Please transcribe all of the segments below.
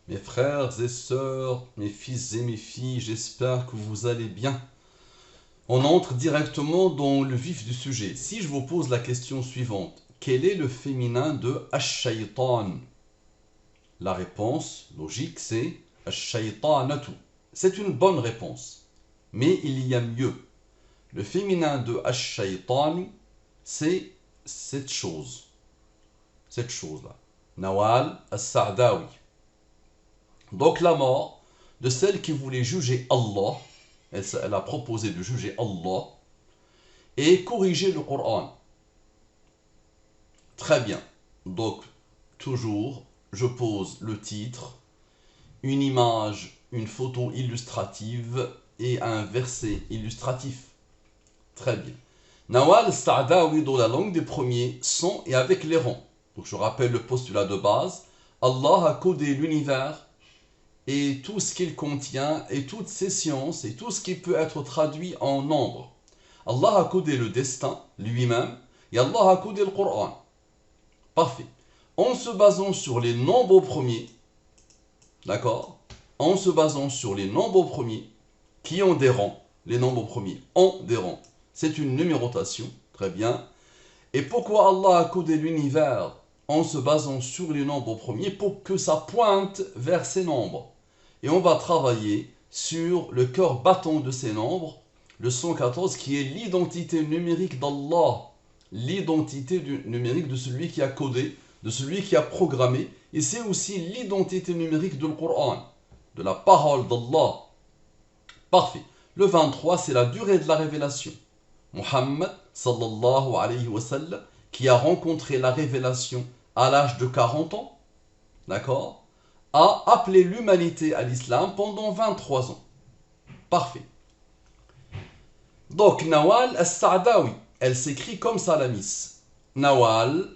Mes frères et sœurs, mes fils et mes filles, j'espère que vous allez bien. On entre directement dans le vif du sujet. Si je vous pose la question suivante, quel est le féminin de ash-shaytan? La réponse logique c'est ash-shaytanatu. C'est une bonne réponse. Mais il y a mieux. Le féminin de ash-shaytan, c'est cette chose. Cette chose-là. Nawal as-Sa'dawi. Donc la mort de celle qui voulait juger Allah, elle a proposé de juger Allah et corriger le Coran. Très bien. Donc toujours, je pose le titre, une image, une photo illustrative et un verset illustratif. Très bien. Nawal Sa'dawi dans la langue des premiers sont et avec les rangs. Donc je rappelle le postulat de base. Allah a codé l'univers et tout ce qu'il contient et toutes ses sciences et tout ce qui peut être traduit en nombre. Allah a codé le destin lui-même et Allah a codé le Coran. Parfait. En se basant sur les nombres premiers, d'accord? En se basant sur les nombres premiers qui ont des rangs, les nombres premiers ont des rangs. C'est une numérotation, très bien. Et pourquoi Allah a codé l'univers en se basant sur les nombres premiers? Pour que ça pointe vers ces nombres. Et on va travailler sur le cœur battant de ces nombres, le 114 qui est l'identité numérique d'Allah, l'identité numérique de celui qui a codé, de celui qui a programmé, et c'est aussi l'identité numérique du Coran, de la parole d'Allah. Parfait. Le 23, c'est la durée de la révélation. Muhammad, sallallahu alayhi wa sallam, qui a rencontré la révélation à l'âge de 40 ans, d'accord, a appelé l'humanité à l'islam pendant 23 ans. Parfait. Donc, Nawal al-Sa'dawi, elle s'écrit comme ça la miss. Nawal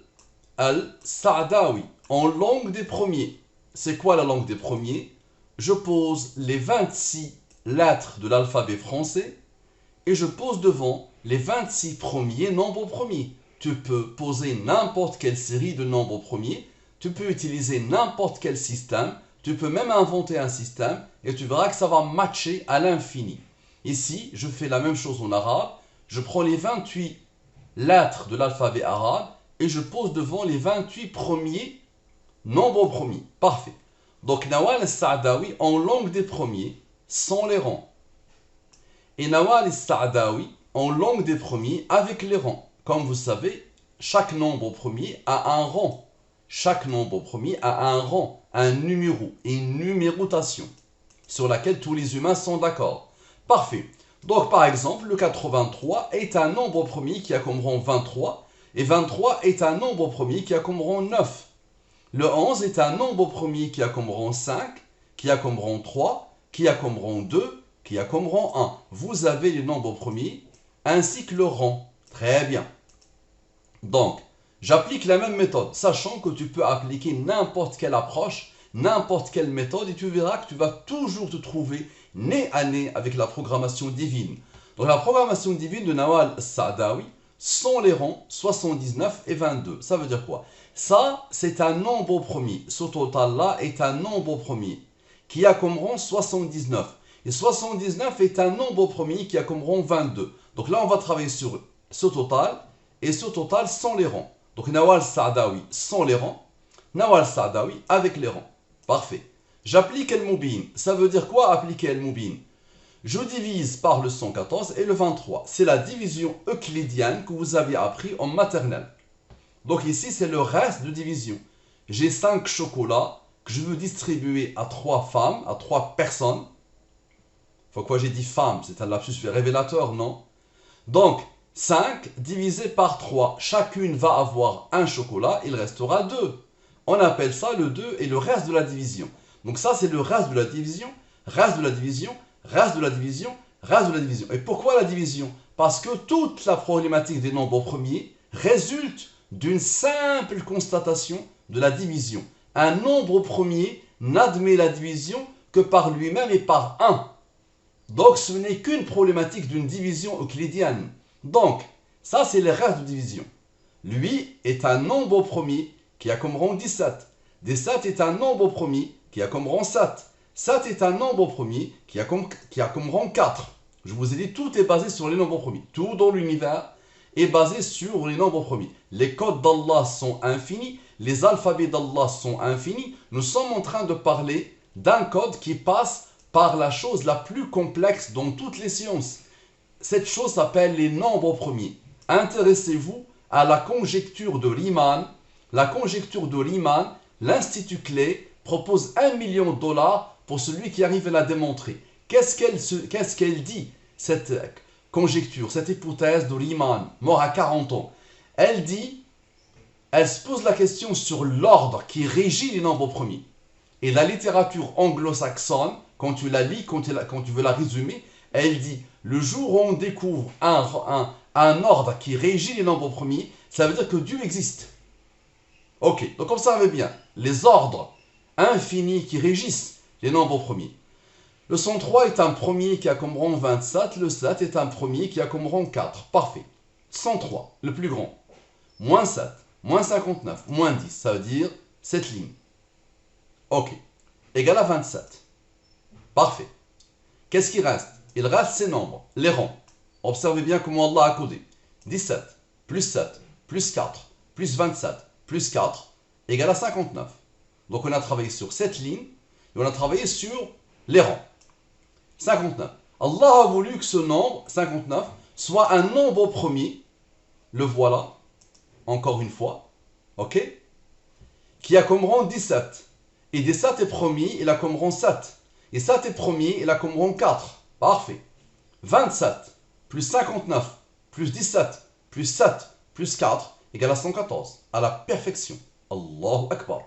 al-Sa'dawi, en langue des premiers. C'est quoi la langue des premiers? Je pose les 26 lettres de l'alphabet français et je pose devant les 26 premiers nombres premiers. Tu peux poser n'importe quelle série de nombres premiers, tu peux utiliser n'importe quel système, tu peux même inventer un système et tu verras que ça va matcher à l'infini. Ici, je fais la même chose en arabe, je prends les 28 lettres de l'alphabet arabe et je pose devant les 28 premiers nombres premiers. Parfait. Donc Nawal al-Sa'dawi en langue des premiers sans les rangs. Et Nawal al-Sa'dawi en langue des premiers avec les rangs. Comme vous savez, chaque nombre premier a un rang. Chaque nombre premier a un rang, un numéro et une numérotation sur laquelle tous les humains sont d'accord. Parfait. Donc par exemple, le 83 est un nombre premier qui a comme rang 23 et 23 est un nombre premier qui a comme rang 9. Le 11 est un nombre premier qui a comme rang 5, qui a comme rang 3, qui a comme rang 2, qui a comme rang 1. Vous avez les nombres premiers ainsi que le rang. Très bien. Donc, j'applique la même méthode, sachant que tu peux appliquer n'importe quelle approche, n'importe quelle méthode, et tu verras que tu vas toujours te trouver nez à nez avec la programmation divine. Donc la programmation divine de Nawal Sa'dawi sont les rangs 79 et 22. Ça veut dire quoi? Ça, c'est un nombre premier. Ce total-là est un nombre premier qui a comme rang 79. Et 79 est un nombre premier qui a comme rang 22. Donc là, on va travailler sur ce total et ce total sans les rangs. Donc Nawal Sa'dawi sans les rangs, Nawal Sa'dawi avec les rangs. Parfait. J'applique El-Moubin. Ça veut dire quoi appliquer El-Moubin? Je divise par le 114 et le 23. C'est la division euclidienne que vous avez appris en maternelle. Donc ici, c'est le reste de division. J'ai 5 chocolats que je veux distribuer à 3 femmes, à 3 personnes. Pourquoi j'ai dit femmes? C'est un lapsus révélateur, non? Donc, 5 divisé par 3. Chacune va avoir un chocolat, il restera 2. On appelle ça le 2 et le reste de la division. Donc ça, c'est le reste de la division, reste de la division, reste de la division, reste de la division. Et pourquoi la division? Parce que toute la problématique des nombres premiers résulte d'une simple constatation de la division. Un nombre premier n'admet la division que par lui-même et par 1. Donc ce n'est qu'une problématique d'une division euclidienne. Donc, ça c'est le reste de division. Lui est un nombre premier qui a comme rang 17. 17 est un nombre premier qui a comme rang 7. 7 est un nombre premier qui a comme rang 4. Je vous ai dit, tout est basé sur les nombres premiers. Tout dans l'univers est basé sur les nombres premiers. Les codes d'Allah sont infinis, les alphabets d'Allah sont infinis. Nous sommes en train de parler d'un code qui passe par la chose la plus complexe dans toutes les sciences. Cette chose s'appelle les nombres premiers. Intéressez-vous à la conjecture de Riemann. La conjecture de Riemann, l'Institut Clé propose $1 million pour celui qui arrive à la démontrer. Qu'est-ce qu'elle dit, cette conjecture, cette hypothèse de Riemann, mort à 40 ans? Elle se pose la question sur l'ordre qui régit les nombres premiers. Et la littérature anglo-saxonne, quand tu la lis, quand tu veux la résumer, elle dit, le jour où on découvre un ordre qui régit les nombres premiers, ça veut dire que Dieu existe. Ok, donc observez bien, les ordres infinis qui régissent les nombres premiers. Le 103 est un premier qui a comme rang 27, le 7 est un premier qui a comme rang 4. Parfait. 103, le plus grand. Moins 7, moins 59, moins 10, ça veut dire cette ligne. Ok. Égal à 27. Parfait. Qu'est-ce qui reste? Il reste ces nombres, les rangs. Observez bien comment Allah a codé. 17, plus 7, plus 4, plus 27, plus 4, égale à 59. Donc on a travaillé sur cette ligne, et on a travaillé sur les rangs. 59. Allah a voulu que ce nombre, 59, soit un nombre premier, le voilà, encore une fois, ok, qui a comme rang 17. Et 17 est premier, il a comme rang 7. Et 7 est premier, il a comme rang 4. Parfait. 27 plus 59 plus 17 plus 7 plus 4 égale à 114. À la perfection. Allahu Akbar.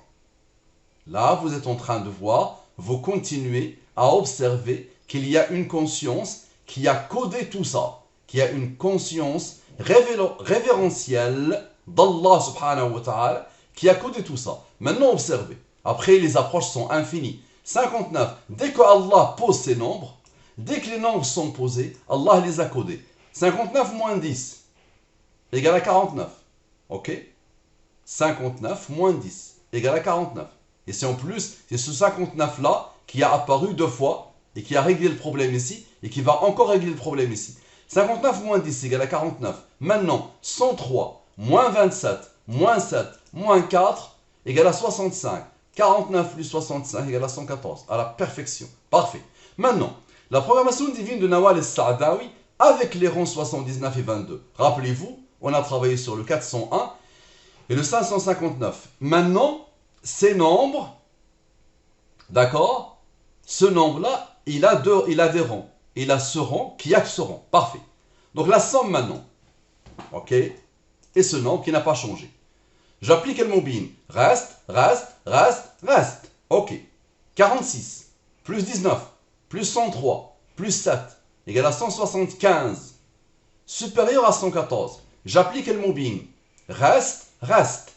Là, vous êtes en train de voir, vous continuez à observer qu'il y a une conscience qui a codé tout ça. Qu'il y a une conscience révérentielle d'Allah subhanahu wa ta'ala qui a codé tout ça. Maintenant, observez. Après, les approches sont infinies. 59, dès que Allah pose ces nombres, dès que les nombres sont posés, Allah les a codés. 59 moins 10 égale à 49. Ok? 59 moins 10 égale à 49. Et c'est en plus, c'est ce 59-là qui a apparu 2 fois et qui a réglé le problème ici et qui va encore régler le problème ici. 59 moins 10 égale à 49. Maintenant, 103 moins 27 moins 7 moins 4 égale à 65. 49 plus 65 égale à 114. À la perfection. Parfait. Maintenant, la programmation divine de Nawal al-Sa'dawi avec les rangs 79 et 22. Rappelez-vous, on a travaillé sur le 401 et le 559. Maintenant, ces nombres, d'accord, ce nombre-là, il a des rangs. Il a ce rang qui a ce rang. Parfait. Donc la somme maintenant, ok, et ce nombre qui n'a pas changé. J'applique le mobile. Reste, reste, reste, reste. Ok. 46 plus 19 plus 103 plus 7 égale à 175 supérieur à 114. J'applique le mobile. Reste, reste.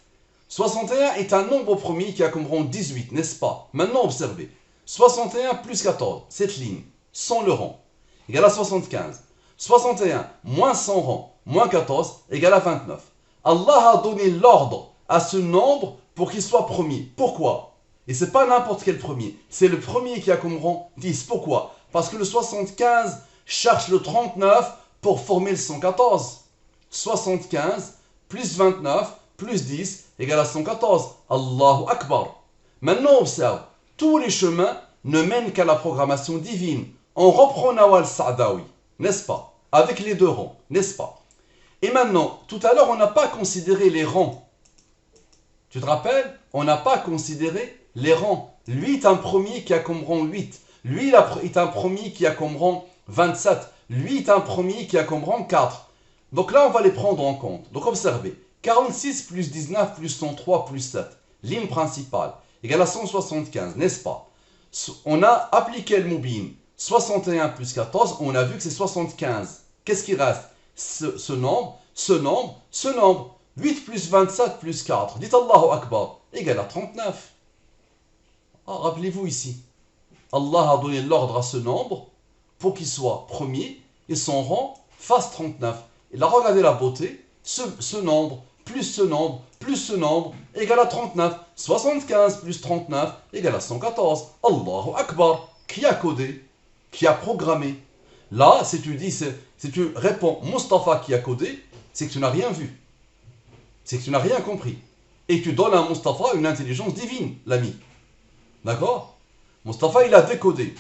61 est un nombre premier qui a comme rang 18, n'est-ce pas? Maintenant, observez. 61 plus 14, cette ligne, sans le rang, égale à 75. 61 moins 100 rangs, moins 14, égale à 29. Allah a donné l'ordre à ce nombre pour qu'il soit premier. Pourquoi? Et ce n'est pas n'importe quel premier. C'est le premier qui a comme rang 10. Pourquoi? Parce que le 75 cherche le 39 pour former le 114. 75 plus 29 plus 10 égale à 114. Allahu Akbar. Maintenant, observe. Tous les chemins ne mènent qu'à la programmation divine. On reprend Nawal al-Sa'dawi, n'est-ce pas? Avec les deux rangs, n'est-ce pas? Et maintenant, tout à l'heure, on n'a pas considéré les rangs. Tu te rappelles? On n'a pas considéré les rangs. Lui est un premier qui a comme rang 8. Lui est un premier qui a comme rang 27. Lui est un premier qui a comme rang 4. Donc là, on va les prendre en compte. Donc observez. 46 plus 19 plus 103 plus 7. Ligne principale. Égale à 175, n'est-ce pas? On a appliqué le mobile. 61 plus 14, on a vu que c'est 75. Qu'est-ce qui reste? Ce nombre, ce nombre, ce nombre. 8 plus 27 plus 4. Dites Allahu Akbar. Égale à 39. Rappelez-vous ici. Allah a donné l'ordre à ce nombre pour qu'il soit premier et son rang fasse 39. Et là, regardez la beauté. Ce nombre plus ce nombre, égale à 39. 75 plus 39 égale à 114. Allahu Akbar. Qui a codé? Qui a programmé? Là, si tu réponds Mustapha qui a codé, c'est que tu n'as rien vu. C'est que tu n'as rien compris. Et tu donnes à Mustapha une intelligence divine, l'ami. D'accord? Mustapha, il a décodé.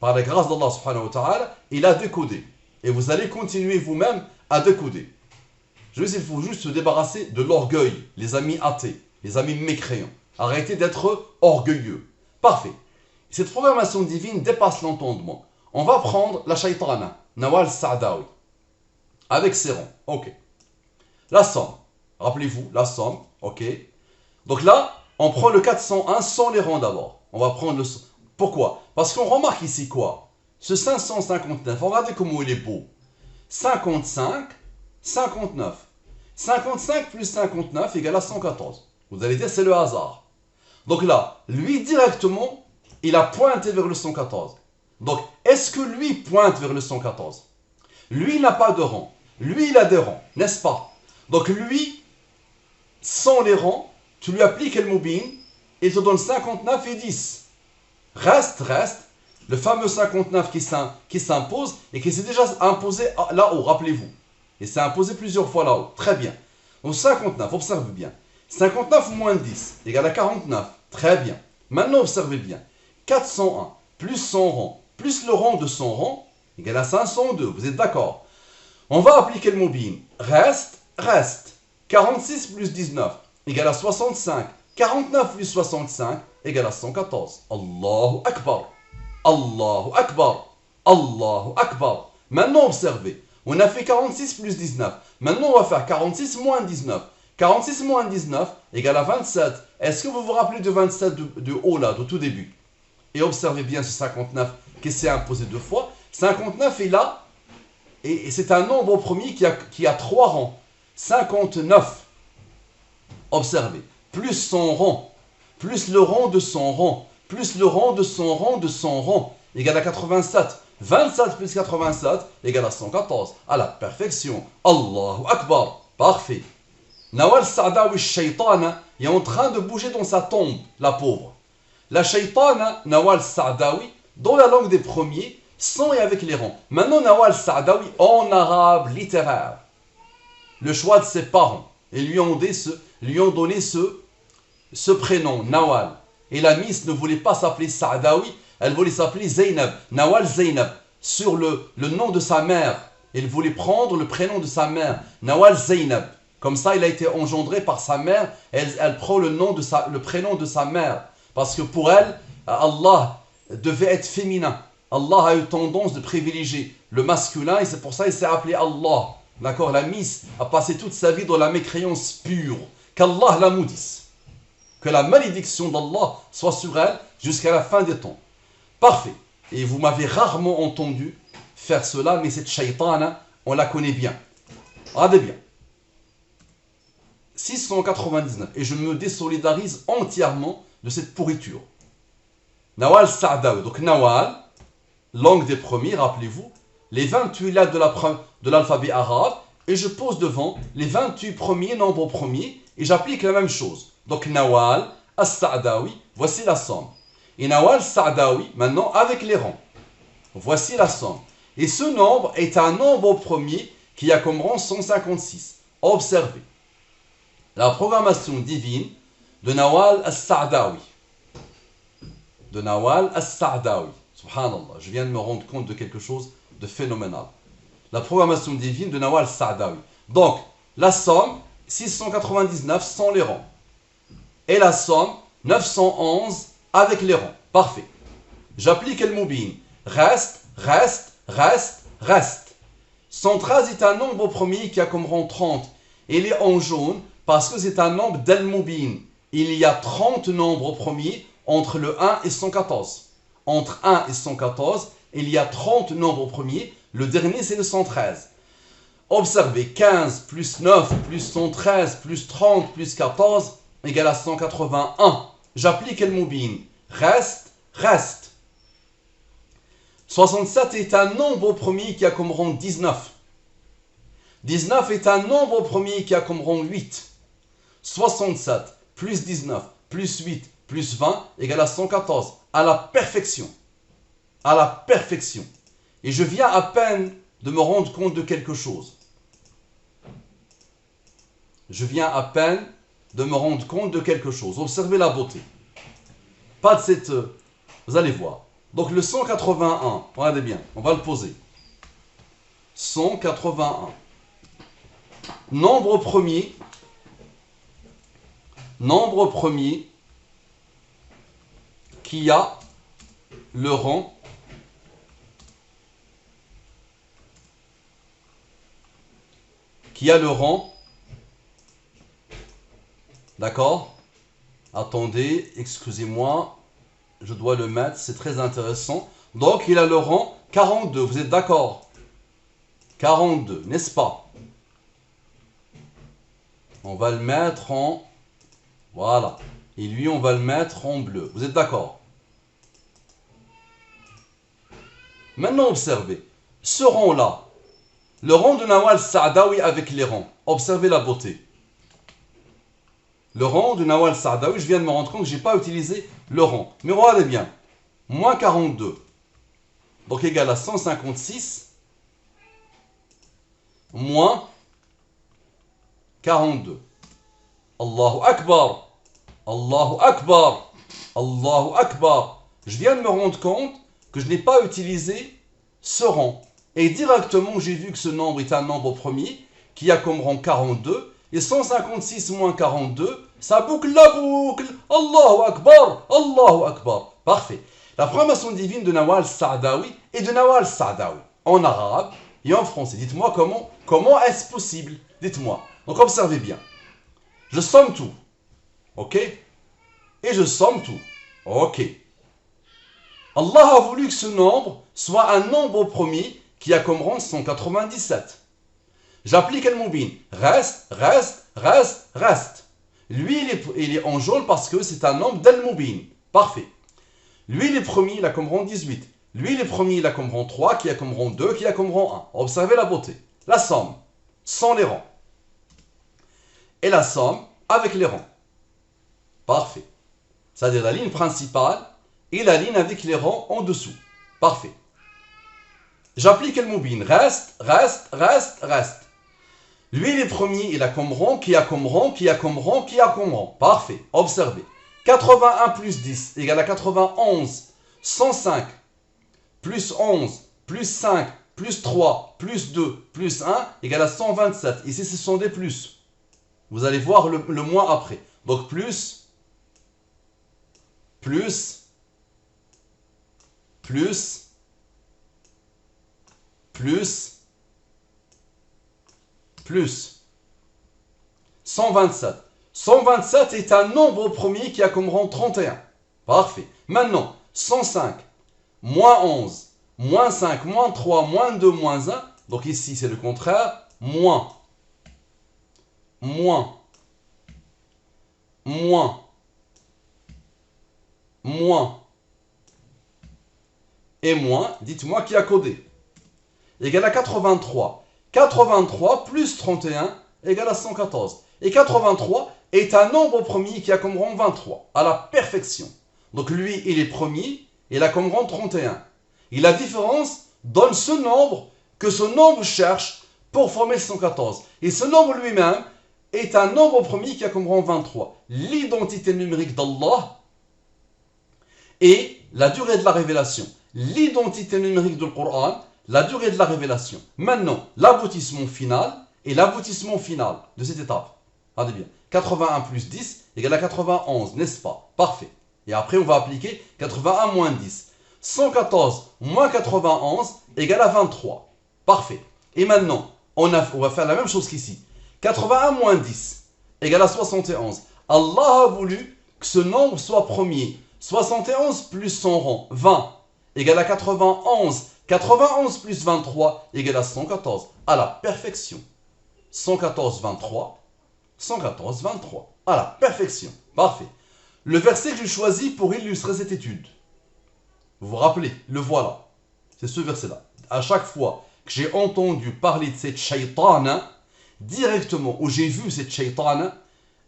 Par la grâce d'Allah subhanahu wa ta'ala, il a décodé. Et vous allez continuer vous-même à décoder. Il faut juste se débarrasser de l'orgueil, les amis athées, les amis mécréants. Arrêtez d'être orgueilleux. Parfait. Cette programmation divine dépasse l'entendement. On va prendre la Shaytana, Nawal Sa'dawi, avec ses rangs. Ok. La somme. Rappelez-vous, la somme. Ok. Donc là, on prend le 401 sans les rangs d'abord. On va prendre le... Pourquoi? Parce qu'on remarque ici quoi? Ce 559, regardez comment il est beau. 55, 59. 55 plus 59 égale à 114. Vous allez dire c'est le hasard. Donc là, lui directement, il a pointé vers le 114. Donc, est-ce que lui pointe vers le 114? Lui, il n'a pas de rang. Lui, il a des rangs, n'est-ce pas? Donc lui, sans les rangs, tu lui appliques le moubin, il te donne 59 et 10. Reste, le fameux 59 qui s'impose et qui s'est déjà imposé là-haut, rappelez-vous. Et s'est imposé plusieurs fois là-haut. Très bien. Donc 59, observez bien. 59 moins 10 égale à 49. Très bien. Maintenant, observez bien. 401 plus son rang plus le rang de son rang égale à 502. Vous êtes d'accord? On va appliquer le moubin. Reste. 46 plus 19 égale à 65. 49 plus 65 égale à 114. Allahu Akbar. Allahu Akbar. Allahu Akbar. Maintenant, observez. On a fait 46 plus 19. Maintenant, on va faire 46 moins 19. 46 moins 19 égale à 27. Est-ce que vous vous rappelez de 27 de haut là, de tout début? Et observez bien ce 59 qui s'est imposé deux fois. 59 est là. Et c'est un nombre premier qui a 3 rangs. 59. Observez. Plus son rang. Plus le rang de son rang. Plus le rang de son rang de son rang. Égale à 87. 27 plus 87 égale à 114. À la perfection. Allahu Akbar. Parfait. Nawal Sa'dawi Shaytana est en train de bouger dans sa tombe, la pauvre. La Shaytana, Nawal Sa'dawi, dans la langue des premiers, sans et avec les rangs. Maintenant, Nawal Sa'dawi, en arabe littéraire. Le choix de ses parents. Et lui ont donné ce prénom, Nawal. Et la Miss ne voulait pas s'appeler Sa'dawi, elle voulait s'appeler Zainab. Nawal Zainab, sur le nom de sa mère. Elle voulait prendre le prénom de sa mère, Nawal Zainab. Comme ça, il a été engendré par sa mère. Elle prend le prénom de sa mère. Parce que pour elle, Allah devait être féminin. Allah a eu tendance de privilégier le masculin et c'est pour ça qu'il s'est appelé Allah. D'accord? La Miss a passé toute sa vie dans la mécréance pure. Qu'Allah la maudisse. Que la malédiction d'Allah soit sur elle jusqu'à la fin des temps. Parfait. Et vous m'avez rarement entendu faire cela, mais cette shaytana, on la connaît bien. Regardez bien. 699. Et je me désolidarise entièrement de cette pourriture. Nawal Sa'dawi. Donc Nawal, langue des premiers, rappelez-vous, les 28 lettres de l'alphabet arabe, et je pose devant les 28 premiers nombres premiers, et j'applique la même chose. Donc Nawal As-Sa'dawi, voici la somme. Et Nawal Sa'dawi, maintenant avec les rangs. Voici la somme. Et ce nombre est un nombre premier qui a comme rang 156. Observez. La programmation divine de Nawal As-Sa'dawi. De Nawal As-Sa'dawi. Subhanallah, je viens de me rendre compte de quelque chose de phénoménal. La programmation divine de Nawal As-Sa'dawi. Donc, la somme, 699 sans les rangs. Et la somme, 911 avec les rangs. Parfait. J'applique le moubin. Reste. 113 est un nombre premier qui a comme rang 30. Il est en jaune parce que c'est un nombre d'Al-Moubin. Il y a 30 nombres premiers entre le 1 et 114. Entre 1 et 114, il y a 30 nombres premiers. Le dernier, c'est le 113. Observez, 15 plus 9 plus 113 plus 30 plus 14 égale à 181. J'applique le moubin. Reste. 67 est un nombre premier qui a comme rang 19. 19 est un nombre premier qui a comme rang 8. 67 plus 19 plus 8 plus 20 égale à 114. À la perfection. À la perfection. Et je viens à peine de me rendre compte de quelque chose. Je viens à peine de me rendre compte de quelque chose. Observez la beauté. Pas de cette... Vous allez voir. Donc le 181, regardez bien, on va le poser. 181. Nombre premier qui a le rang d'accord? Attendez, excusez-moi, je dois le mettre, c'est très intéressant. Donc il a le rang 42, vous êtes d'accord? 42, n'est-ce pas? On va le mettre en... Voilà. Et lui, on va le mettre en bleu. Vous êtes d'accord? Maintenant, observez. Ce rang-là, le rang de Nawal Saadawi avec les rangs. Observez la beauté. Le rang de Nawal Saadawi, je viens de me rendre compte que je n'ai pas utilisé le rang. Mais regardez bien. Moins 42. Donc égal à 156. Moins 42. Allahu Akbar. Allahu Akbar. Allahu Akbar. Je viens de me rendre compte que je n'ai pas utilisé ce rang. Et directement, j'ai vu que ce nombre est un nombre premier qui a comme rang 42. Et 156 moins 42, ça boucle la boucle. Allahu Akbar. Allahu Akbar. Parfait. La formation divine de Nawal Saadawi et de Nawal Saadawi en arabe et en français. Dites-moi comment est-ce possible? Dites-moi. Donc observez bien. Je somme tout. Ok? Et je somme tout. Ok. Allah a voulu que ce nombre soit un nombre premier qui a comme rang 197. J'applique Al-Mubin. Reste, reste, reste, reste. Lui, il est en jaune parce que c'est un nombre d'Al-Mubin. Parfait. Lui, il est premier, il a comme rang 18. Lui, il est premier, il a comme rang 3, qui a comme rang 2, qui a comme rang 1. Observez la beauté. La somme, sans les rangs. Et la somme avec les rangs. Parfait. C'est-à-dire la ligne principale et la ligne avec les rangs en dessous. Parfait. J'applique le Mubin. Reste, reste, reste, reste. Lui, il est premier, il a comme rang, qui a comme rang, qui a comme rang, qui a comme rang. Parfait. Observez. 81 plus 10 égale à 91. 105 plus 11 plus 5 plus 3 plus 2 plus 1 égale à 127. Ici, ce sont des plus. Vous allez voir le moins après. Donc plus, plus, plus, plus, plus. 127. 127 est un nombre premier qui a comme rang 31. Parfait. Maintenant, 105, moins 11, moins 5, moins 3, moins 2, moins 1. Donc ici, c'est le contraire. Moins, moins, moins, moins et moins. Dites-moi qui a codé. Égal à 83. 83 plus 31 égale à 114. Et 83 est un nombre premier qui a comme rang 23, à la perfection. Donc lui, il est premier, il a comme rang 31. Et la différence donne ce nombre que ce nombre cherche pour former le 114. Et ce nombre lui-même est un nombre premier qui a comme rang 23. L'identité numérique d'Allah et la durée de la révélation. L'identité numérique du Coran, la durée de la révélation. Maintenant, l'aboutissement final et l'aboutissement final de cette étape. Regardez bien. 81 plus 10 égale à 91, n'est-ce pas? Parfait. Et après, on va appliquer 81 moins 10. 114 moins 91 égale à 23. Parfait. Et maintenant, on va faire la même chose qu'ici. 81 moins 10 égale à 71. Allah a voulu que ce nombre soit premier. 71 plus son rang, 20, égale à 91. 91 plus 23 égale à 114. À la perfection. 114, 23. 114, 23. À la perfection. Parfait. Le verset que j'ai choisi pour illustrer cette étude. Vous vous rappelez, le voilà. C'est ce verset-là. À chaque fois que j'ai entendu parler de cette shaytana, directement où j'ai vu cette shaytana,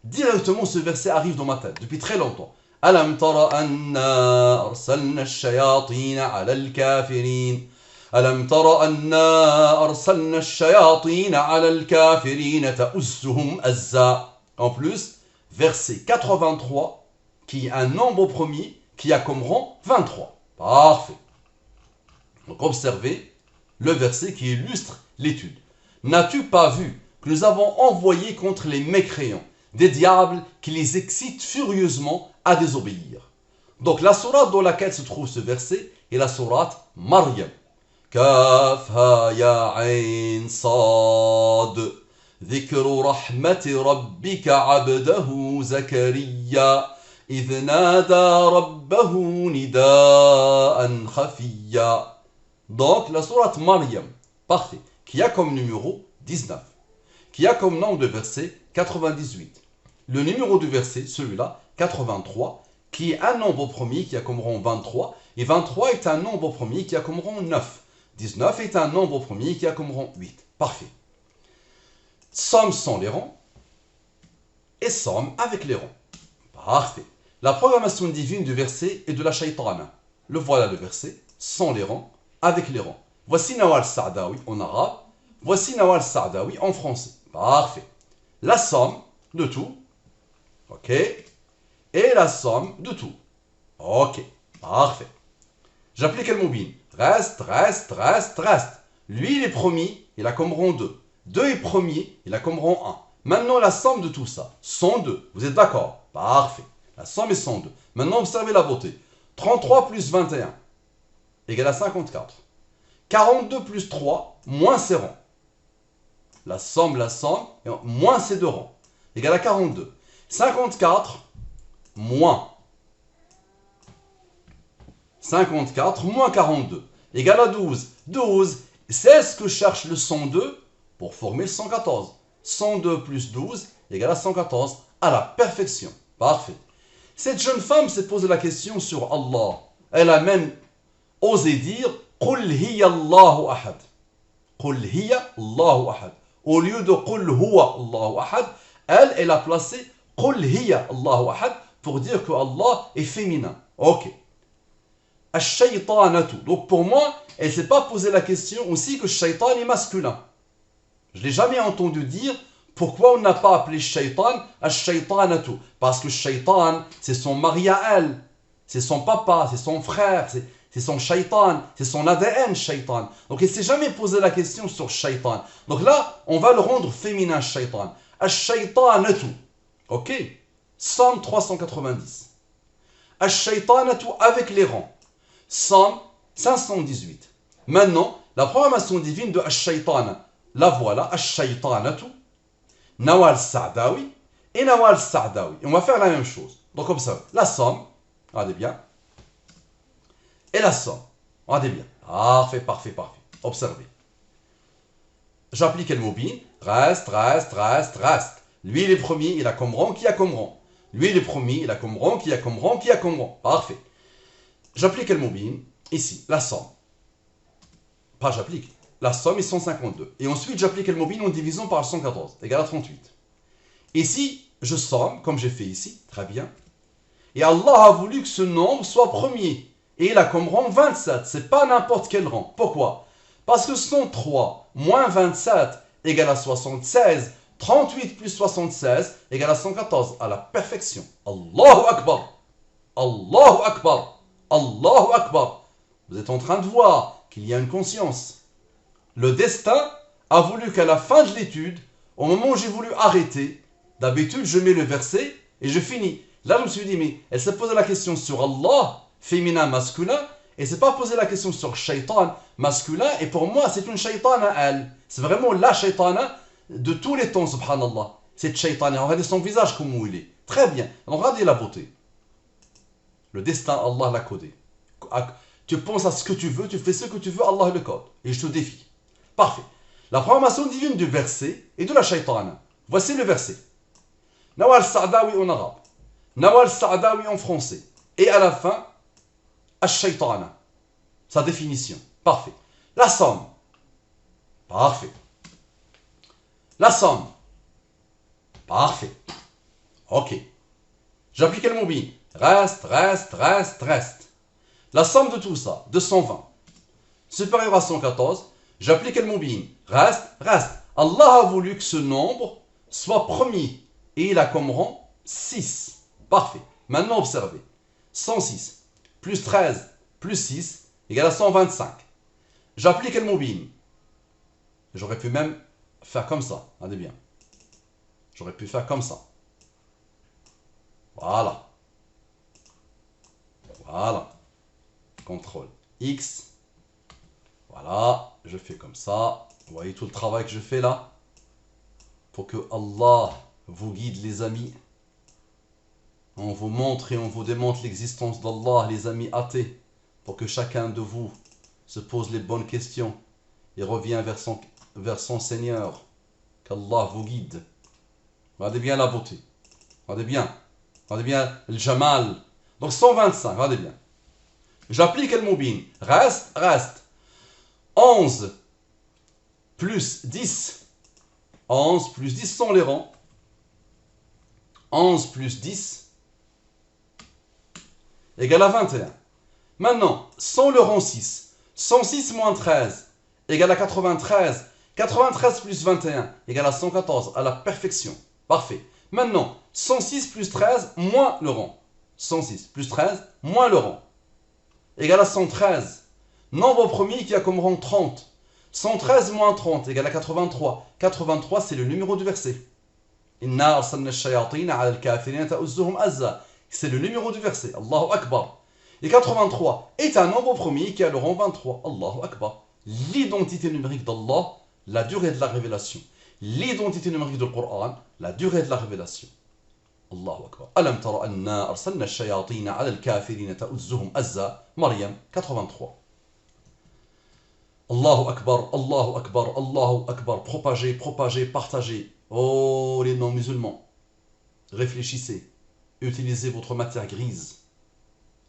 Directement, ce verset arrive dans ma tête depuis très longtemps. Alam tara anna arsalna ash-shayatin ala al-kafirin. Alam tara anna arsalna ash-shayatin ala al-kafirin ta'uzzuhum azza. En plus, verset 83, qui est un nombre premier, qui a comme rang 23. Parfait. Donc observez le verset qui illustre l'étude. N'as-tu pas vu que nous avons envoyé contre les mécréants des diables qui les excitent furieusement à désobéir? Donc la sourate dans laquelle se trouve ce verset est la sourate Maryam. Kaf ha ya ayn sad. ذكر رحمة ربك عبده زكريا إذ نادى ربه نداء خفيا. Donc la sourate Maryam, parfait, qui a comme numéro 19, qui a comme nom de verset 98. Le numéro du verset, celui-là, 83, qui est un nombre premier qui a comme rang 23, et 23 est un nombre premier qui a comme rang 9. 19 est un nombre premier qui a comme rang 8. Parfait. Somme sans les rangs et somme avec les rangs. Parfait. La programmation divine du verset est de la shaytana. Le voilà le verset, sans les rangs, avec les rangs. Voici Nawal Sa'dawi en arabe, voici Nawal Sa'dawi en français. Parfait. La somme de tout, ok, et la somme de tout. Ok, parfait. J'applique le mobile. Reste. Lui, il est premier, il a comme rang 2. 2 est premier, il a comme rang 1. Maintenant, la somme de tout ça, 102. Vous êtes d'accord? Parfait. La somme est 102. Maintenant, observez la beauté. 33 plus 21 égale à 54. 42 plus 3 moins ses rangs. La somme, moins ces deux rangs égale à 42. 54 moins 42 égale à 12. 12, c'est ce que cherche le 102 pour former le 114. 102 plus 12 égale à 114 à la perfection. Parfait. Cette jeune femme s'est posé la question sur Allah. Elle a même osé dire Qul hiya Allahu ahad. Qul hiya Allahu ahad. Au lieu de Qul huwa Allahu ahad, elle a placé Qul hiya Allahu ahad pour dire que Allah est féminin. Ok. Ash-shaytanatu. Donc pour moi, elle ne s'est pas posé la question aussi que shaytan est masculin. Je ne l'ai jamais entendu dire pourquoi on n'a pas appelé shaytan ash-shaytanatu. Parce que shaytan, c'est son mari à elle. C'est son papa, c'est son frère, c'est son shaytan, c'est son ADN shaytan. Donc elle ne s'est jamais posé la question sur shaytan. Donc là, on va le rendre féminin shaytan. Ash-shaytanatu. Ok. Somme 390. Ash-shaytanatu avec les rangs. Somme 518. Maintenant, la programmation divine de Ash-shaytana. La voilà, Ash-shaytanatu, Nawal Sa'dawi et Nawal Sa'dawi. On va faire la même chose. Donc observe, la somme, regardez bien, et la somme, regardez bien. Parfait. Observez. J'applique le mobile, reste. Lui, il est premier, il a comme rang, qui a comme rang. Lui, il est premier, il a comme rang, qui a comme rang, qui a comme rang. Parfait. J'applique le mobile, ici, la somme. Pas j'applique. La somme est 152. Et ensuite, j'applique le mobile en divisant par 114, égale à 38. Ici, je somme, comme j'ai fait ici, très bien. Et Allah a voulu que ce nombre soit premier. Et il a comme rang 27. C'est pas n'importe quel rang. Pourquoi? Parce que 103 moins 27 égale à 76. 38 plus 76 égale à 114. À la perfection. Allahu Akbar. Allahu Akbar. Allahu Akbar. Vous êtes en train de voir qu'il y a une conscience. Le destin a voulu qu'à la fin de l'étude, au moment où j'ai voulu arrêter, d'habitude je mets le verset et je finis. Là je me suis dit, mais elle s'est posé la question sur Allah, féminin, masculin, et elle s'est pas posé la question sur shaitan, masculin, et pour moi c'est une shaitana elle. C'est vraiment la shaitana de tous les temps, subhanallah. Cette shaitana, regardez son visage comment il est. Très bien, alors regardez la beauté. Le destin, Allah l'a codé. Tu penses à ce que tu veux, tu fais ce que tu veux, Allah le code. Et je te défie. Parfait. La programmation divine du verset et de la shaytana. Voici le verset. Nawal Sa'dawi en arabe. Nawal Sa'dawi en français. Et à la fin, Ash-shaytana. Sa définition. Parfait. La somme. Parfait. La somme. Parfait. Ok. J'applique le mobile. Reste, reste, reste, reste. La somme de tout ça, 220, supérieur à 114, j'applique le mobile. Reste, reste. Allah a voulu que ce nombre soit premier. Et il a comme rang 6. Parfait. Maintenant, observez. 106 plus 13 plus 6 égale à 125. J'applique le mobile. J'aurais pu même faire comme ça. Regardez bien. J'aurais pu faire comme ça. Voilà. Voilà. Contrôle X. Voilà. Je fais comme ça. Vous voyez tout le travail que je fais là? Pour que Allah vous guide, les amis. On vous montre et on vous démontre l'existence d'Allah, les amis athées. Pour que chacun de vous se pose les bonnes questions et revient vers son Seigneur. Qu'Allah vous guide. Regardez bien la beauté. Regardez bien. Regardez bien le jamal. Donc 125, regardez bien. J'applique le mobile. Reste, reste. 11 plus 10. 11 plus 10 sont les rangs. 11 plus 10 égale à 21. Maintenant, sans le rang 6. 106 moins 13 égale à 93. 93 plus 21 égale à 114. À la perfection. Parfait. Maintenant, 106 plus 13 moins le rang. 106 plus 13 moins le rang égale à 113. Nombre premier qui a comme rang 30. 113 moins 30 égale à 83. 83, c'est le numéro du verset. Inna arsalna ash-shayatin 'ala al-kafirina ta'uzzuhum azza. C'est le numéro du verset. Allahu Akbar. Et 83 est un nombre premier qui a le rang 23. Allahu Akbar. L'identité numérique d'Allah, la durée de la révélation. L'identité numérique du Coran, la durée de la révélation. Allahu Akbar. Alam tara anna arsalna ash-shayatin 'ala al-kafirina ta'uzzuhum azza. Maryam 83. Allahu Akbar, Allahu Akbar, Allahu Akbar. Propagez, propagez, partagez. Oh les non-musulmans, réfléchissez. Utilisez votre matière grise.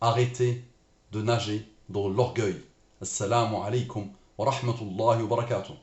Arrêtez de nager dans l'orgueil. Assalamu alaikum wa rahmatullahi wa barakatuh.